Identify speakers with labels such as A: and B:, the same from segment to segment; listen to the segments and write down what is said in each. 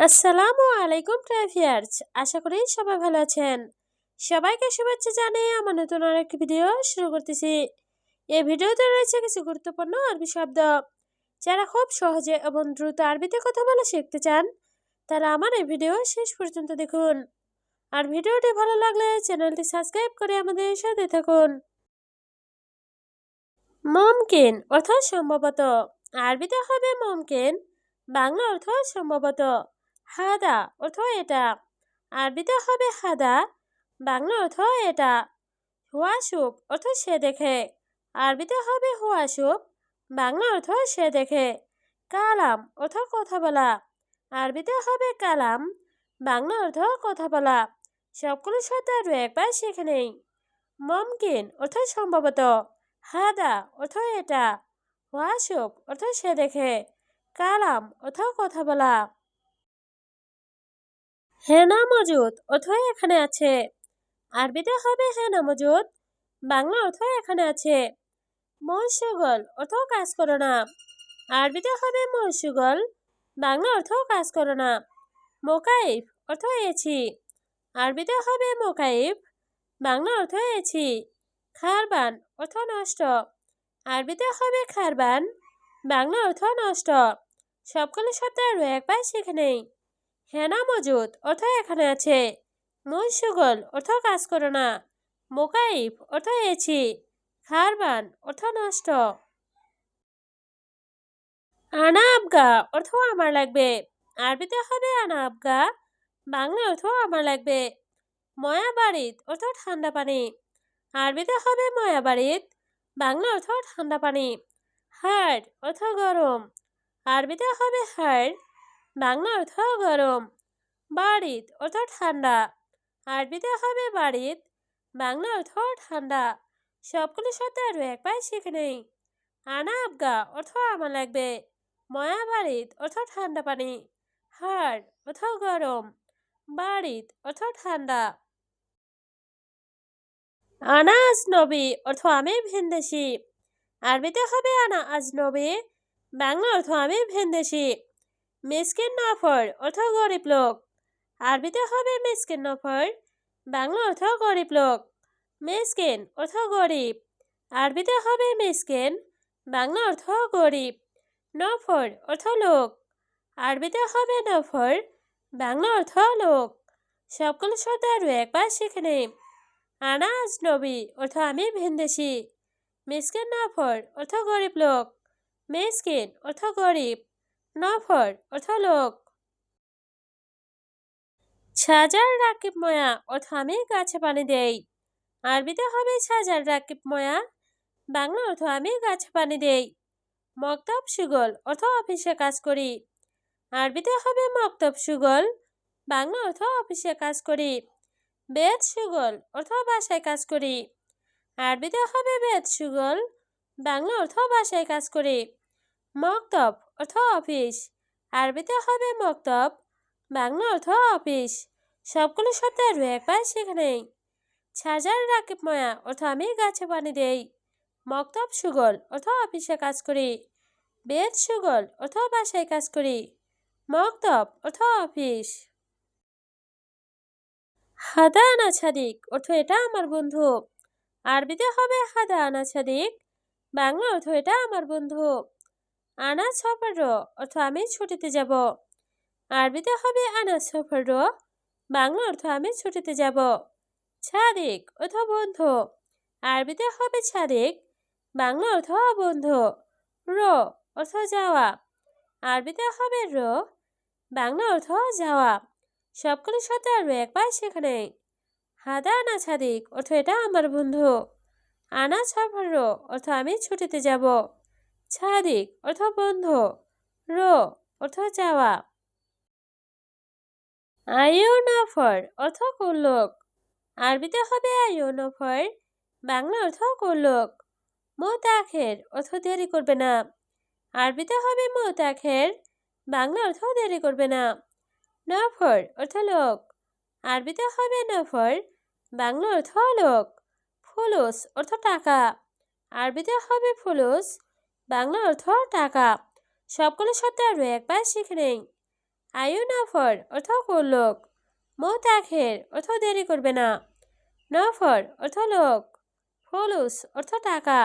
A: আসসালামু আলাইকুম ট্রাভিয়ার্স, আশা করি সবাই ভালো আছেন। সবাইকে শুভেচ্ছা জানিয়ে আমার নতুন আরেকটি ভিডিও শুরু করতেছি। এই ভিডিওতে রয়েছে কিছু গুরুত্বপূর্ণ আরবি শব্দ। যারা খুব সহজে এবং দ্রুত আরবিতে কথা বলা শিখতে চান, তারা আমার এই ভিডিও শেষ পর্যন্ত দেখুন। আর ভিডিওটি ভালো লাগলে চ্যানেলটি সাবস্ক্রাইব করে আমাদের সাথে থাকুন। মুমকিন অর্থ সম্ভবত, আরবিতে হবে মুমকিন, বাংলা অর্থ সম্ভবত। হাদা অর্থ এটা, আরবিতে হবে হাদা, বাংলা অর্থ এটা। হুয়াশুব অর্থ সে দেখে, আরবিতে হবে হুয়াশুব, বাংলা অর্থ সে দেখে। কালাম অর্থ কথা বলা, আরবিতে হবে কালাম, বাংলা অর্থ কথা বলা। সবগুলো শব্দ আরও একবার শিখে নেই। মুমকিন অর্থ সম্ভবত, হাদা অর্থ এটা, ওয়াসুব অর্থ সে দেখে, কালাম অর্থ কথা বলা। হেনা মজুদ অর্থ এখানে আছে, আরবিতে হবে হেনা মজুদ, বাংলা অর্থ এখানে আছে। মৌসুগল অর্থ কাজ করো না, আরবিতে হবে মৌসুগল, বাংলা অর্থ কাজ করো না। মোকাইফ অর্থ এছি, আরবিতে হবে মোকাইফ, বাংলা অর্থ এছি। খারবান অর্থ নষ্ট, আরবিতে হবে খারবান, বাংলা অর্থ নষ্ট। সবগুলো শব্দ আরও একবার শিখে নেই। হেনা মজুদ অর্থ এখানে আছে, মুনসুগল অর্থ কাজ করো না, মোকাইফ অর্থ এছি, খারবান অর্থ নষ্ট। আনা আবগা অর্থ আমার লাগবে, আরবিতে হবে আনা আবগা, বাংলা অর্থ আমার লাগবে। ময়া বাড়িত অর্থ ঠান্ডা পানি, আরবিতে হবে ময়া বাড়িত, বাংলা অর্থ ঠান্ডা পানি। হাড় অর্থ গরম, আরবিতে হবে হাড়, বাংলা অর্থ গরম। বাড়িত অর্থ ঠান্ডা, আরবিতে হবে বাড়িত, বাংলা অর্থ ঠান্ডা। সবগুলো শব্দ আরও একবার শিখে নেই। আনা আবগা অর্থ আমার লাগবে, ময়া বাড়িত অর্থ ঠান্ডা পানি, হাড় অর্থ গরম, বাড়িত অর্থ ঠান্ডা। আনা আজনবী অর্থ আমি ভিনদেশি, আরবিতে হবে আনা আজনবী, বাংলা অর্থ আমি ভিনদেশি। মিসকিন নফর অর্থ গরিব লোক, আরবিতে হবে মিসকিন নফর, বাংলা অর্থ গরিব লোক। মিসকিন অর্থ গরিব, আরবিতে হবে মিসকিন, বাংলা অর্থ গরিব। নফর অর্থ লোক, আরবিতে হবে নফর, বাংলা অর্থ লোক। সবগুলো শব্দ আরও একবার শিখে নেই। আনা আজনবী অর্থ আমি ভিনদেশি, মিসকিন নফর অর্থ গরিব লোক, মিসকিন অর্থ গরিব, নফর অর্থ লোক। ছাজার রাকিব ময়া অর্থ আমি গাছে পানি দেই, আরবিতে হবে ছাজার রাকিব ময়া, বাংলা অর্থ আমি গাছে পানি দেই। মক্তব সুগল অর্থ অফিসে কাজ করি, আরবিতে হবে মক্তব সুগল, বাংলা অর্থ অফিসে কাজ করি। বেদ সুগল অর্থ বাসায় কাজ করি, আরবিতে হবে বেদ সুগল, বাংলা অর্থ বাসায় কাজ করি। মক্তব অর্থ অফিস, আরবিতে হবে মক্তব, বাংলা অর্থ অফিস। সবগুলো শব্দ আরও একবার শিখে নেই। ছাজার রাকিব ময়া অর্থ আমি গাছে পানি দেই, মক্তব সুগল অর্থ অফিসে কাজ করি, বেদ সুগল অর্থ বাসায় কাজ করি, মক্তব অর্থ অফিস। হাদা আনা ছাদিক অর্থ এটা আমার বন্ধু, আরবিতে হবে হাদা আনা ছাদিক, বাংলা অর্থ এটা আমার বন্ধু। আনা সফর অর্থ আমি ছুটিতে যাব, আরবিতে হবে আনা সফর, বাংলা অর্থ আমি ছুটিতে যাব। ছাদিক অর্থ বন্ধু, আরবিতে হবে ছাদিক, বাংলা অর্থ বন্ধু। র অর্থ যাওয়া, আরবিতে হবে র, বাংলা অর্থ যাওয়া। সবগুলো শব্দ আরও একবার সেখানে। হাদা আনা ছাদিক অর্থ এটা আমার বন্ধু, আনা সফর অর্থ আমি ছুটিতে যাব, ছাদিক অর্থ বন্ধু, র অর্থ যাওয়া। আয়ু নফর অর্থ কুল্লুক, আরবিতে হবে আয়ু নফর, বাংলা অর্থ কুল্লুক। মুতাখের অর্থ দেরি করবে না, আরবিতে হবে মুতাখের, বাংলা অর্থ দেরি করবে না। নফর অর্থ লোক, আরবিতে হবে নফর, বাংলা অর্থ লোক। ফুলুস অর্থ টাকা, আরবিতে হবে ফুলুস, বাংলা অর্থ টাকা। সবগুলো শব্দ আরও একবার শিখে নেই। আয়ু নফর অর্থ কোন লোক। মোতাখের অর্থ দেরি করবে না। নফর অর্থ লোক। ফলুস অর্থ টাকা।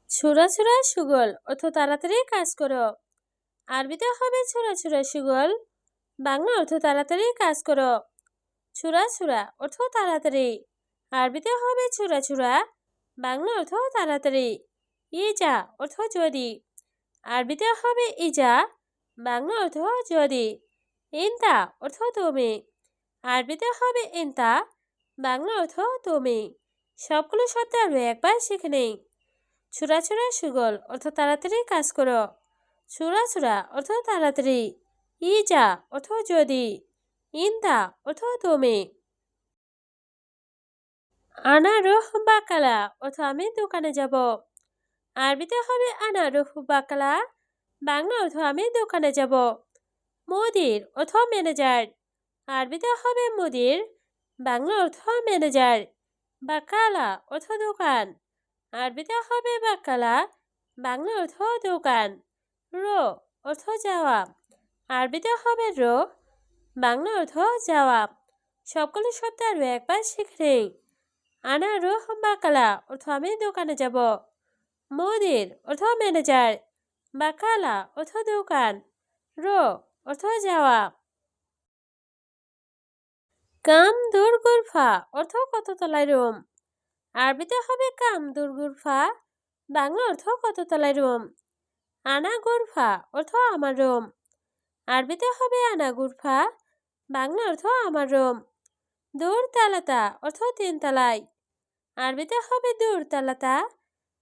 A: ছুরা ছুরা সুগল অর্থ তাড়াতাড়ি কাজ করো। আরবিতে হবে ছুরা ছুরা সুগল, বাংলা অর্থ তাড়াতাড়ি কাজ করো। ছুরা ছুরা অর্থ তাড়াতাড়ি, আরবিতে হবে ছুরা ছুরা, বাংলা অর্থ তাড়াতাড়ি। ইজা অর্থ যদি, আরবিতে হবে ইজা, বাংলা অর্থ যদি। ইনতা অর্থ তুমি, আরবিতে হবে ইনতা, বাংলা অর্থ তুমি। সবগুলো শব্দ আরো একবার শিখে নেই। ছুরা ছুরা সুগল অর্থ তাড়াতাড়ি কাজ করো। ছুরা ছুরা অর্থ তাড়াতাড়ি। ইজা অর্থ যদি। ইনতা অর্থ তুমি। আনা রুহ বাকালা অর্থ আমি দোকানে যাব। আরবিতে হবে আনা রুহ বাকালা, বাংলা অর্থ আমি দোকানে যাব। মুদির অর্থ ম্যানেজার, আরবিতে হবে মুদির, বাংলা অর্থ ম্যানেজার। বাকালা অর্থ দোকান, আরবিতে হবে বাকালা, বাংলা অর্থ দোকান। রো অর্থ যাওয়া, আরবিতে হবে রো, বাংলা অর্থ যাওয়া। সবগুলো শব্দ আরো একবার শিখে। আনা রুহ বাকালা অর্থ আমি দোকানে যাব। মুদির অর্থ ম্যানেজার, বাকালা অর্থ দোকান, রো অর্থ যাওয়া। কাম দূর গুরফা অর্থ কত তলায় রুম। আরবিতে হবে কাম দূর গুরফা, বাংলা অর্থ কত তলায় রুম। আনা গুরফা অর্থ আমার রুম, আরবিতে হবে আনা গুরফা, বাংলা অর্থ আমার রুম। দূর তালাতা অর্থ তিনতলায়, আরবিতে হবে দূর তালাতা,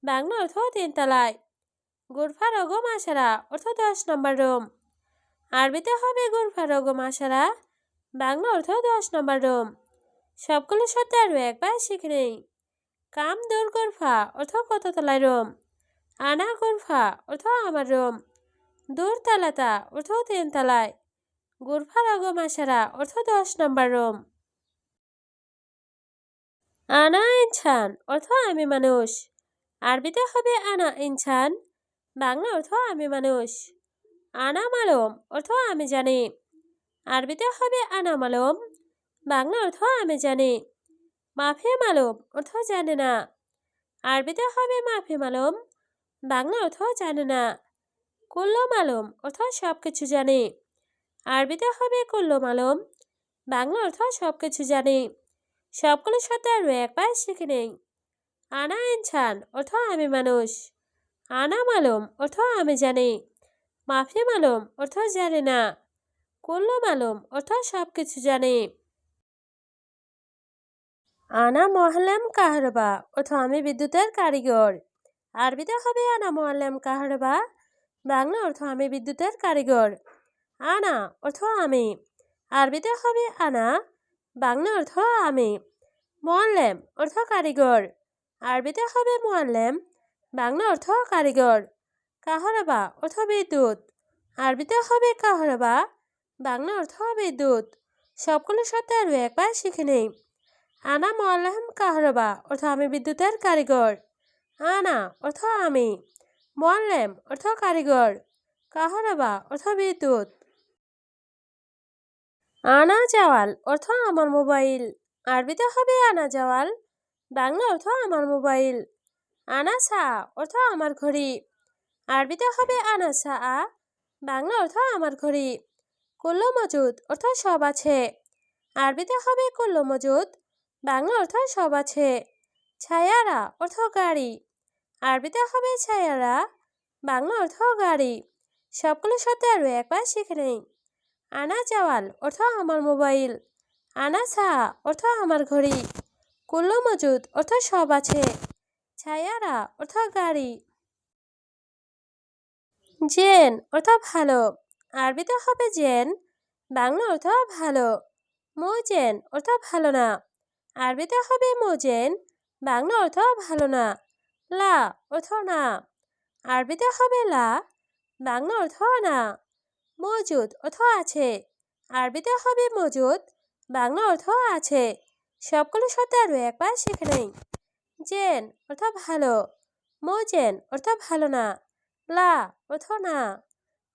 A: বাংলা অর্থ তিনতলায়। গুরফা রগম আশারা অর্থ 10 নম্বর রুম, আরবিতে হবে গুরফা রগম আশারা, বাংলা অর্থ 10 নম্বর রুম। সবগুলো শব্দ আরো একবার শিখে নেই। কাম দূর গুরফা অর্থ কত তলায় রুম। আনা গুরফা অর্থ আমার রুম। দূর তালাতা অর্থ তিনতলায়। গুরফা রগম আশারা অর্থ 10 নম্বর রুম। আনা ইনসান অর্থ আমি মানুষ, আরবিতে হবে আনা ইনসান, বাংলা অর্থ আমি মানুষ। আনা মালুম অর্থ আমি জানি, আরবিতে হবে আনা মালুম, বাংলা অর্থ আমি জানি। মাফি মালুম অর্থ জানে না, আরবিতে হবে মাফি মালুম, বাংলা অর্থ জানে না। কুল্লু মালুম অর্থ সবকিছু জানি, আরবিতে হবে কুল্লু মালুম, বাংলা অর্থ সবকিছু জানি। সবগুলো শব্দ আরো একবার শিখে নেই। আনা ইনসান অর্থ আমি মানুষ, আনা মালুম অর্থ আমি জানি, মাফি মালুম অর্থ জানে না, কুল্লু মালুম অর্থ সবকিছু জানি। আনা মোয়াল্লেম কাহরবা অর্থ আমি বিদ্যুতের কারিগর, আরবিতে হবে আনা মোয়াল্লেম কাহরবা, বাংলা অর্থ আমি বিদ্যুতের কারিগর। আনা অর্থ আমি, আরবিতে হবে আনা, বাংলা অর্থ আমি। মোয়াল্লেম অর্থ কারিগর, আরবিতে হবে মোয়াল্লেম, বাংলা অর্থ কারিগর। কাহরবা অর্থ বিদ্যুৎ, আরবিতে হবে কাহরবা, বাংলা অর্থ বিদ্যুৎ। সবগুলো শব্দ আরো একবার শিখে নেই। আনা মোয়াল্লেম কাহরবা অর্থ আমি বিদ্যুতের কারিগর। আনা অর্থ আমি, মোয়াল্লেম অর্থ কারিগর, কাহরবা অর্থ বিদ্যুৎ। আনা জাওয়াল অর্থ আমার মোবাইল, আরবিতে হবে আনা জাওয়াল, বাংলা অর্থ আমার মোবাইল। আনা সা অর্থ আমার ঘড়ি, আরবিতে হবে আনা সা, বাংলা অর্থ আমার ঘড়ি। কুল্লু মজুদ অর্থ সব আছে, আরবিতে হবে কুল্লু মজুদ, বাংলা অর্থ সব আছে। ছায়ারা অর্থ গাড়ি, আরবিতে হবে ছায়ারা, বাংলা অর্থ গাড়ি। সবগুলো শব্দ আরো একবার শিখে নেই। আনা জাওয়াল অর্থ আমার মোবাইল, আনা সা অর্থ আমার ঘড়ি, কুল্লু মজুদ অর্থ সব আছে, ছায়ারা অর্থ গাড়ি। জেন অর্থ ভালো, আরবিতে হবে জেন, বাংলা অর্থ ভালো। মোজেন অর্থ ভালো না, আরবিতে হবে মোজেন, বাংলা অর্থ ভালো না। লা অর্থ না, আরবিতে হবে লা, বাংলা অর্থ না। মজুদ অর্থ আছে, আরবিতে হবে মজুদ, বাংলা অর্থ আছে। সবগুলো শব্দ আরো একবার শিখে নেই। জেন অর্থ ভালো, মোজেন অর্থ ভালো না, লা অর্থ না,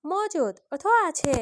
A: মজুদ অর্থ আছে।